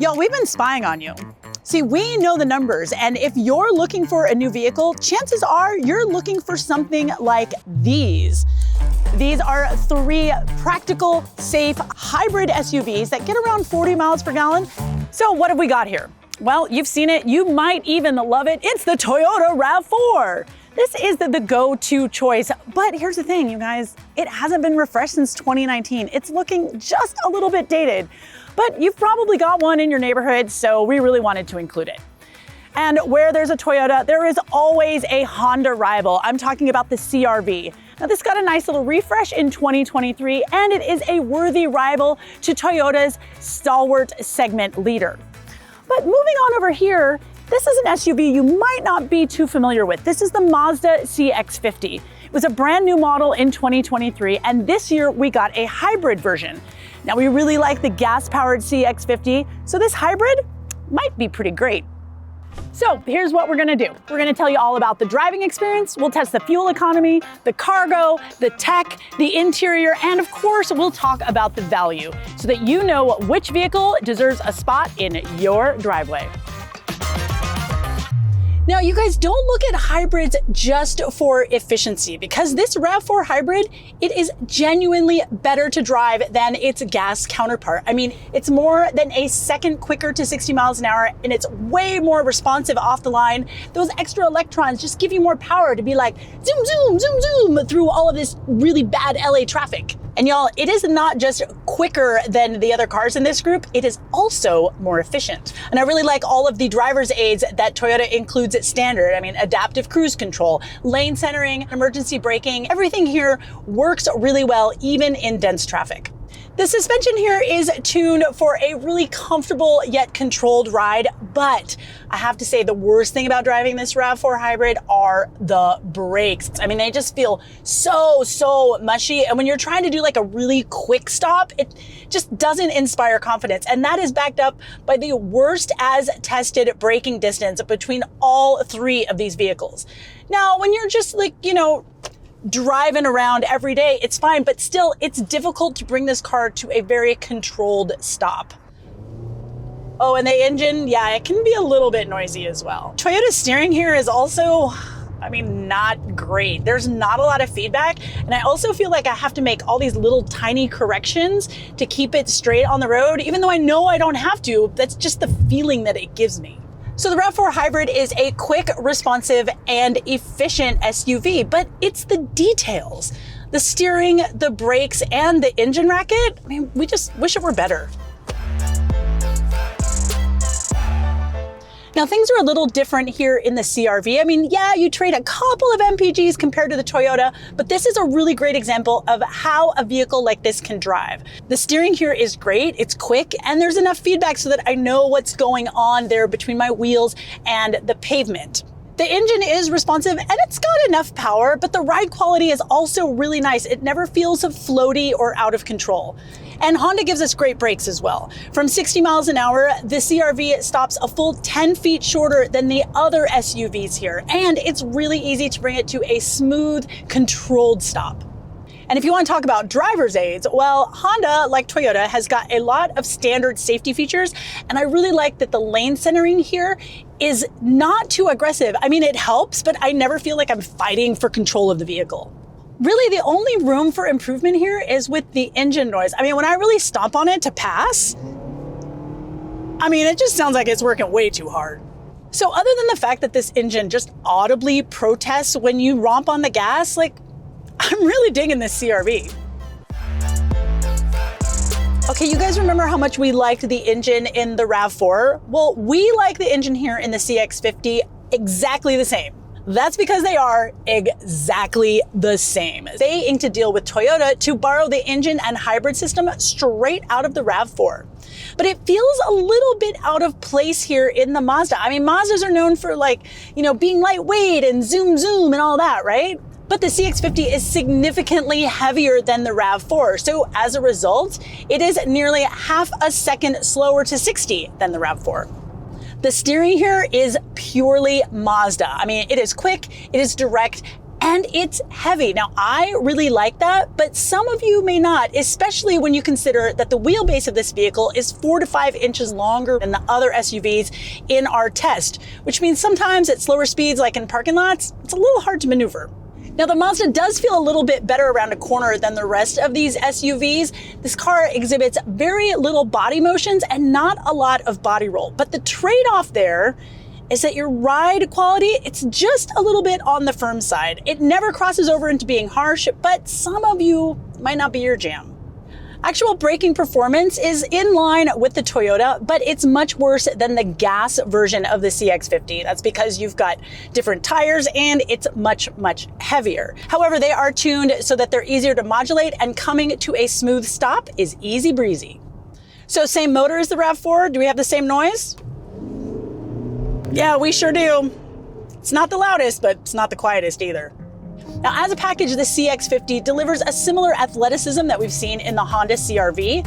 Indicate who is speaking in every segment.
Speaker 1: Y'all, we've been spying on you. See, we know the numbers, and if you're looking for a new vehicle, chances are you're looking for something like these. These are 3 practical, safe, hybrid SUVs that get around 40 miles per gallon. So what have we got here? Well, you've seen it, you might even love it. It's the Toyota RAV4. This is the go-to choice, but here's the thing, you guys, it hasn't been refreshed since 2019. It's looking just a little bit dated, but you've probably got one in your neighborhood, so we really wanted to include it. And where there's a Toyota, there is always a Honda rival. I'm talking about the CR-V. Now this got a nice little refresh in 2023, and it is a worthy rival to Toyota's stalwart segment leader. But moving on over here, this is an SUV you might not be too familiar with. This is the Mazda CX-50. It was a brand new model in 2023, and this year we got a hybrid version. Now we really like the gas-powered CX-50, so this hybrid might be pretty great. So here's what we're gonna do. We're gonna tell you all about the driving experience, we'll test the fuel economy, the cargo, the tech, the interior, and of course, we'll talk about the value so that you know which vehicle deserves a spot in your driveway. Now, you guys, don't look at hybrids just for efficiency, because this RAV4 hybrid, it is genuinely better to drive than its gas counterpart. I mean, it's more than a second quicker to 60 miles an hour, and it's way more responsive off the line. Those extra electrons just give you more power to be like, zoom, zoom, zoom, zoom, through all of this really bad LA traffic. And y'all, it is not just quicker than the other cars in this group, it is also more efficient. And I really like all of the driver's aids that Toyota includes at standard. I mean, adaptive cruise control, lane centering, emergency braking, everything here works really well, even in dense traffic. The suspension here is tuned for a really comfortable yet controlled ride, but I have to say the worst thing about driving this RAV4 hybrid are the brakes. I mean, they just feel so mushy, and when you're trying to do like a really quick stop, it just doesn't inspire confidence, and that is backed up by the worst as tested braking distance between all 3 of these vehicles. Now, when you're just like, you know, driving around every day, it's fine, but still, it's difficult to bring this car to a very controlled stop. Oh, and the engine, yeah, it can be a little bit noisy as well. Toyota's steering here is also, I mean, not great. There's not a lot of feedback, and I also feel like I have to make all these little tiny corrections to keep it straight on the road, even though I know I don't have to. That's just the feeling that it gives me. So the RAV4 hybrid is a quick, responsive, and efficient SUV, but it's the details. The steering, the brakes, and the engine racket, I mean, we just wish it were better. Now, things are a little different here in the CR-V. I mean, yeah, you trade a couple of MPGs compared to the Toyota, but this is a really great example of how a vehicle like this can drive. The steering here is great, it's quick, and there's enough feedback so that I know what's going on there between my wheels and the pavement. The engine is responsive and it's got enough power, but the ride quality is also really nice. It never feels floaty or out of control. And Honda gives us great brakes as well. From 60 miles an hour, the CR-V stops a full 10 feet shorter than the other SUVs here. And it's really easy to bring it to a smooth, controlled stop. And if you want to talk about driver's aids, well, Honda, like Toyota, has got a lot of standard safety features. And I really like that the lane centering here is not too aggressive. I mean, it helps, but I never feel like I'm fighting for control of the vehicle. Really, the only room for improvement here is with the engine noise. I mean, when I really stomp on it to pass, I mean, it just sounds like it's working way too hard. So other than the fact that this engine just audibly protests when you romp on the gas, like, I'm really digging this CR-V. Okay, you guys remember how much we liked the engine in the RAV4? Well, we like the engine here in the CX-50 exactly the same. That's because they are exactly the same. They inked a deal with Toyota to borrow the engine and hybrid system straight out of the RAV4. But it feels a little bit out of place here in the Mazda. I mean, Mazdas are known for, like, you know, being lightweight and zoom zoom and all that, right? But the CX-50 is significantly heavier than the RAV4. So as a result, it is nearly half a second slower to 60 than the RAV4. The steering here is purely Mazda. I mean, it is quick, it is direct, and it's heavy. Now, I really like that, but some of you may not, especially when you consider that the wheelbase of this vehicle is 4 to 5 inches longer than the other SUVs in our test, which means sometimes at slower speeds, like in parking lots, it's a little hard to maneuver. Now, the Mazda does feel a little bit better around a corner than the rest of these SUVs. This car exhibits very little body motions and not a lot of body roll. But the trade-off there is that your ride quality, it's just a little bit on the firm side. It never crosses over into being harsh, but some of you might not be your jam. Actual braking performance is in line with the Toyota, but it's much worse than the gas version of the CX-50. That's because you've got different tires and it's much, much heavier. However, they are tuned so that they're easier to modulate, and coming to a smooth stop is easy breezy. So same motor as the RAV4, do we have the same noise? Yeah, we sure do. It's not the loudest, but it's not the quietest either. Now, as a package, the CX-50 delivers a similar athleticism that we've seen in the Honda CR-V,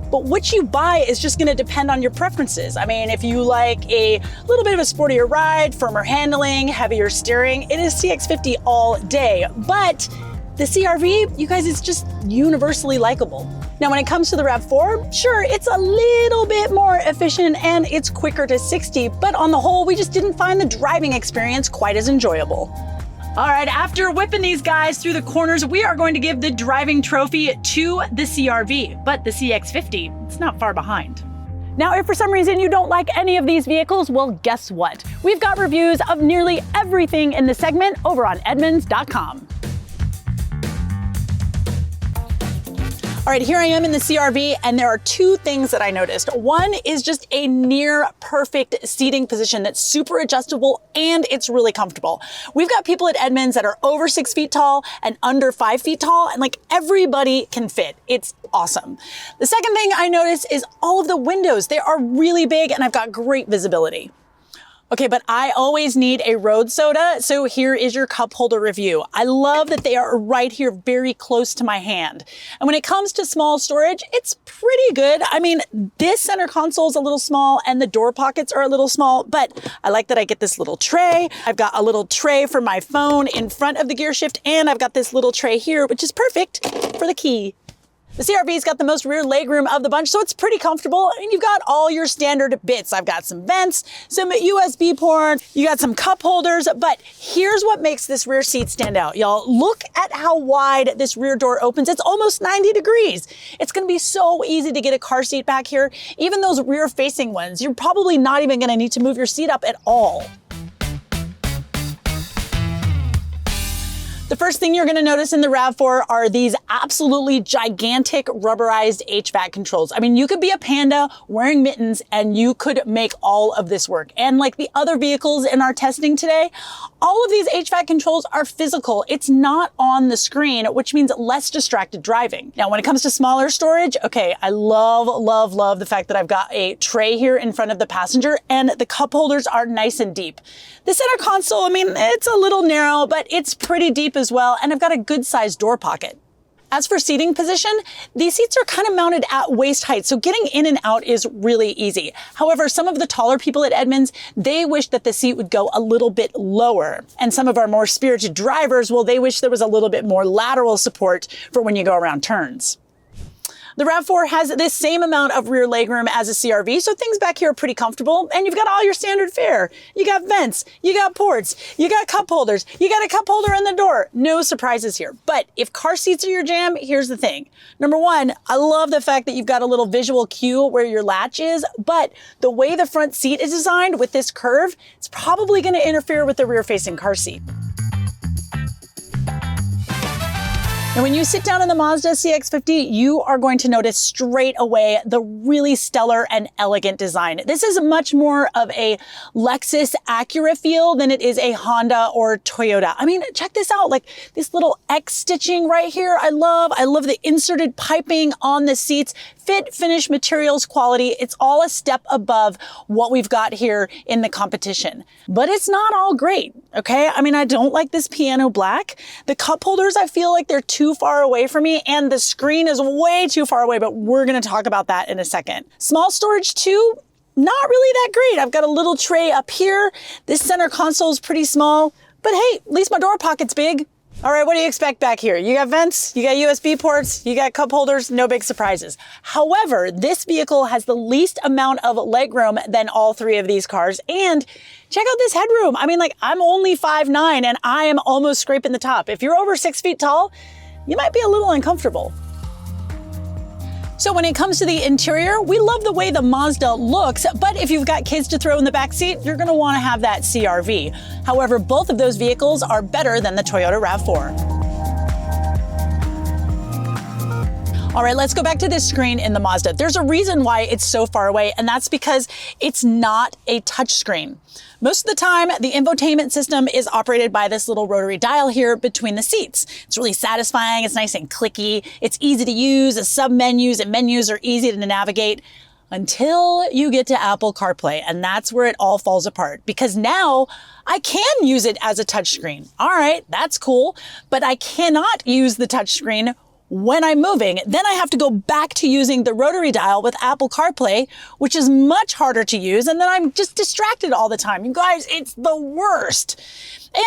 Speaker 1: but what you buy is just going to depend on your preferences. I mean, if you like a little bit of a sportier ride, firmer handling, heavier steering, it is CX-50 all day. But the CR-V, you guys, it's just universally likable. Now, when it comes to the RAV4, sure, it's a little bit more efficient and it's quicker to 60, but on the whole, we just didn't find the driving experience quite as enjoyable. All right, after whipping these guys through the corners, we are going to give the driving trophy to the CR-V, but the CX-50, it's not far behind. Now, if for some reason you don't like any of these vehicles, well, guess what? We've got reviews of nearly everything in the segment over on Edmunds.com. All right, here I am in the CR-V, and there are two things that I noticed. One is just a near perfect seating position that's super adjustable and it's really comfortable. We've got people at Edmunds that are over 6 feet tall and under 5 feet tall, and like everybody can fit. It's awesome. The second thing I noticed is all of the windows. They are really big and I've got great visibility. Okay, but I always need a road soda, so here is your cup holder review. I love that they are right here, very close to my hand. And when it comes to small storage, it's pretty good. I mean, this center console is a little small and the door pockets are a little small, but I like that I get this little tray. I've got a little tray for my phone in front of the gear shift, and I've got this little tray here, which is perfect for the key. The CR-V's got the most rear legroom of the bunch, so it's pretty comfortable. And you've got all your standard bits. I've got some vents, some USB port, you got some cup holders, but here's what makes this rear seat stand out, y'all. Look at how wide this rear door opens. It's almost 90 degrees. It's gonna be so easy to get a car seat back here. Even those rear facing ones, you're probably not even gonna need to move your seat up at all. The first thing you're gonna notice in the RAV4 are these absolutely gigantic rubberized HVAC controls. I mean, you could be a panda wearing mittens and you could make all of this work. And like the other vehicles in our testing today, all of these HVAC controls are physical. It's not on the screen, which means less distracted driving. Now, when it comes to smaller storage, okay, I love the fact that I've got a tray here in front of the passenger and the cup holders are nice and deep. The center console, I mean, it's a little narrow, but it's pretty deep as well, and I've got a good sized door pocket. As for seating position, these seats are kind of mounted at waist height, so getting in and out is really easy. However, some of the taller people at Edmunds, they wish that the seat would go a little bit lower. And some of our more spirited drivers, well, they wish there was a little bit more lateral support for when you go around turns. The RAV4 has this same amount of rear legroom as a CR-V, so things back here are pretty comfortable, and you've got all your standard fare. You got vents, you got ports, you got cup holders, you got a cup holder in the door. No surprises here. But if car seats are your jam, here's the thing. Number one, I love the fact that you've got a little visual cue where your latch is, but the way the front seat is designed with this curve, it's probably gonna interfere with the rear-facing car seat. And when you sit down in the Mazda CX-50, you are going to notice straight away the really stellar and elegant design. This is much more of a Lexus Acura feel than it is a Honda or Toyota. I mean, check this out, like this little X stitching right here. I love the inserted piping on the seats. Fit, finish, materials, quality, it's all a step above what we've got here in the competition. But it's not all great, okay? I mean, I don't like this piano black. The cup holders, I feel like they're too far away from me, and the screen is way too far away, but we're gonna talk about that in a second. Small storage too, not really that great. I've got a little tray up here. This center console is pretty small, but hey, at least my door pocket's big. All right, what do you expect back here? You got vents, you got USB ports, you got cup holders, no big surprises. However, this vehicle has the least amount of legroom than all three of these cars. And check out this headroom. I mean, like, I'm only 5'9" and I am almost scraping the top. If you're over 6 feet tall, you might be a little uncomfortable. So when it comes to the interior, we love the way the Mazda looks, but if you've got kids to throw in the back seat, you're gonna wanna have that CR-V. However, both of those vehicles are better than the Toyota RAV4. All right, let's go back to this screen in the Mazda. There's a reason why it's so far away, and that's because it's not a touchscreen. Most of the time, the infotainment system is operated by this little rotary dial here between the seats. It's really satisfying, it's nice and clicky, it's easy to use, the sub-menus and menus are easy to navigate until you get to Apple CarPlay, and that's where it all falls apart. Because now, I can use it as a touchscreen. All right, that's cool, but I cannot use the touchscreen when I'm moving. Then I have to go back to using the rotary dial with Apple CarPlay, which is much harder to use, and then I'm just distracted all the time. You guys, it's the worst.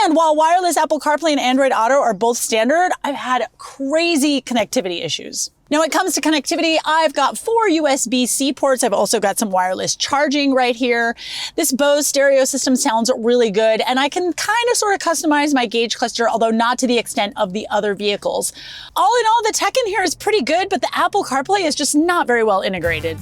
Speaker 1: And while wireless Apple CarPlay and Android Auto are both standard, I've had crazy connectivity issues. Now, when it comes to connectivity, I've got 4 USB-C ports. I've also got some wireless charging right here. This Bose stereo system sounds really good, and I can kind of sort of customize my gauge cluster, although not to the extent of the other vehicles. All in all, the tech in here is pretty good, but the Apple CarPlay is just not very well integrated.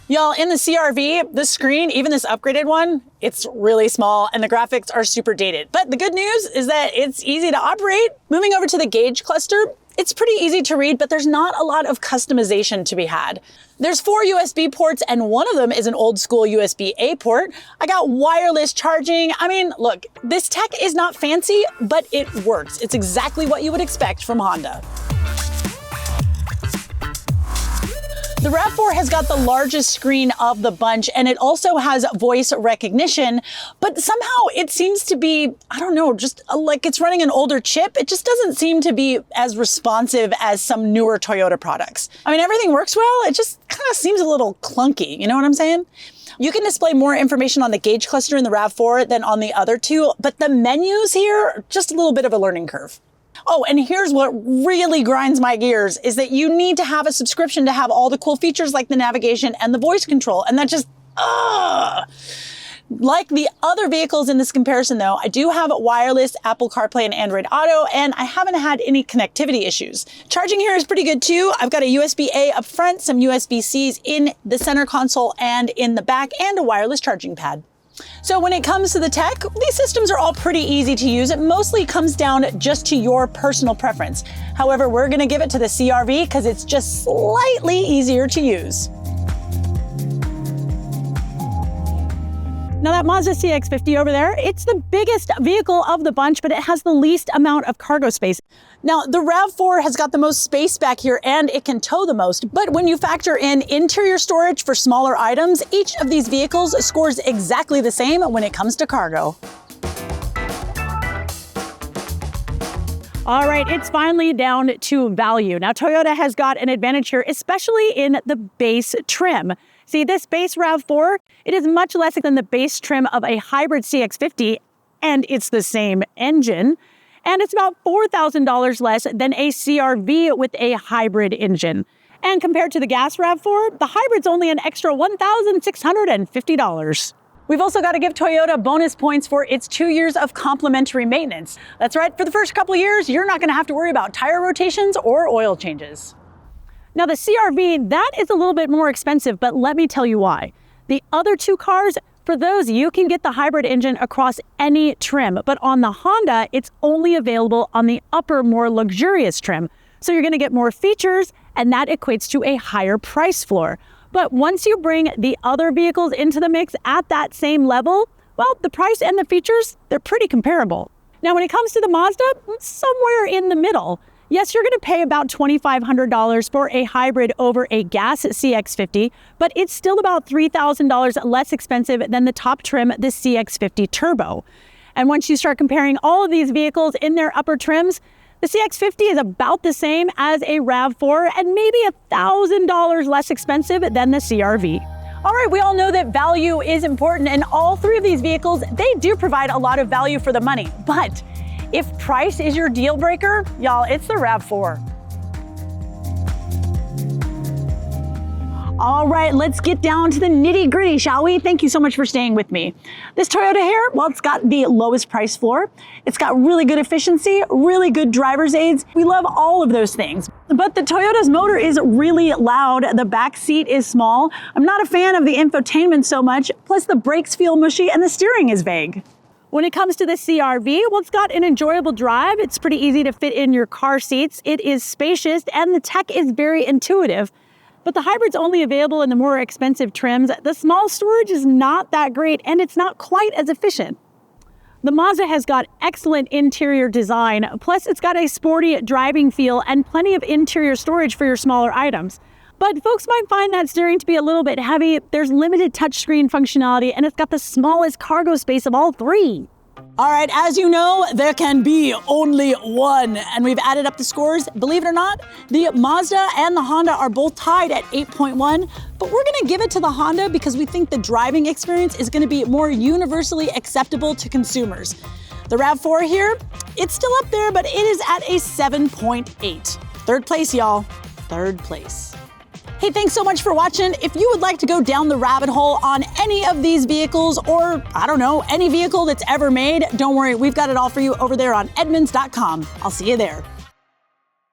Speaker 1: Y'all, in the CR-V, the screen, even this upgraded one, it's really small and the graphics are super dated. But the good news is that it's easy to operate. Moving over to the gauge cluster, it's pretty easy to read, but there's not a lot of customization to be had. There's 4 USB ports and one of them is an old school USB-A port. I got wireless charging. I mean, look, this tech is not fancy, but it works. It's exactly what you would expect from Honda. The RAV4 has got the largest screen of the bunch, and it also has voice recognition, but somehow it seems to be, I don't know, just like it's running an older chip. It just doesn't seem to be as responsive as some newer Toyota products. I mean, everything works well, it just kind of seems a little clunky, you know what I'm saying? You can display more information on the gauge cluster in the RAV4 than on the other two, but the menus here are just a little bit of a learning curve. Oh, and here's what really grinds my gears is that you need to have a subscription to have all the cool features like the navigation and the voice control. And that just, Like the other vehicles in this comparison though, I do have wireless Apple CarPlay and Android Auto, and I haven't had any connectivity issues. Charging here is pretty good too. I've got a USB-A up front, some USB-Cs in the center console and in the back, and a wireless charging pad. So when it comes to the tech, these systems are all pretty easy to use. It mostly comes down just to your personal preference. However, we're gonna give it to the CR-V because it's just slightly easier to use. Now that Mazda CX-50 over there, it's the biggest vehicle of the bunch, but it has the least amount of cargo space. Now the RAV4 has got the most space back here and it can tow the most, but when you factor in interior storage for smaller items, each of these vehicles scores exactly the same when it comes to cargo. All right, it's finally down to value. Now Toyota has got an advantage here, especially in the base trim. See, this base RAV4, it is much less than the base trim of a hybrid CX-50, and it's the same engine. And it's about $4,000 less than a CR-V with a hybrid engine. And compared to the gas RAV4, the hybrid's only an extra $1,650. We've also got to give Toyota bonus points for its 2 years of complimentary maintenance. That's right, for the first couple of years, you're not going to have to worry about tire rotations or oil changes. Now the CR-V, that is a little bit more expensive, but let me tell you why. The other two cars, for those, you can get the hybrid engine across any trim, but on the Honda, it's only available on the upper, more luxurious trim. So you're gonna get more features, and that equates to a higher price floor. But once you bring the other vehicles into the mix at that same level, well, the price and the features, they're pretty comparable. Now when it comes to the Mazda, it's somewhere in the middle. Yes, you're going to pay about $2,500 for a hybrid over a gas CX-50, but it's still about $3,000 less expensive than the top trim, the CX-50 Turbo. And once you start comparing all of these vehicles in their upper trims, the CX-50 is about the same as a RAV4 and maybe $1,000 less expensive than the CR-V. All All right, we all know that value is important, and all three of these vehicles, they do provide a lot of value for the money. But if price is your deal breaker, y'all, it's the RAV4. All right, let's get down to the nitty gritty, shall we? Thank you so much for staying with me. This Toyota here, well, it's got the lowest price floor. It's got really good efficiency, really good driver's aids. We love all of those things. But the Toyota's motor is really loud. The back seat is small. I'm not a fan of the infotainment so much. Plus the brakes feel mushy and the steering is vague. When it comes to the CR-V, well, it's got an enjoyable drive. It's pretty easy to fit in your car seats. It is spacious and the tech is very intuitive. But the hybrid's only available in the more expensive trims. The small storage is not that great and it's not quite as efficient. The Mazda has got excellent interior design, plus it's got a sporty driving feel and plenty of interior storage for your smaller items. But folks might find that steering to be a little bit heavy. There's limited touchscreen functionality and it's got the smallest cargo space of all three. All right, as you know, there can be only one, and we've added up the scores. Believe it or not, the Mazda and the Honda are both tied at 8.1, but we're gonna give it to the Honda because we think the driving experience is gonna be more universally acceptable to consumers. The RAV4 here, it's still up there, but it is at a 7.8. Third place, y'all, third place. Hey, thanks so much for watching. If you would like to go down the rabbit hole on any of these vehicles or, I don't know, any vehicle that's ever made, don't worry, we've got it all for you over there on Edmunds.com. I'll see you there.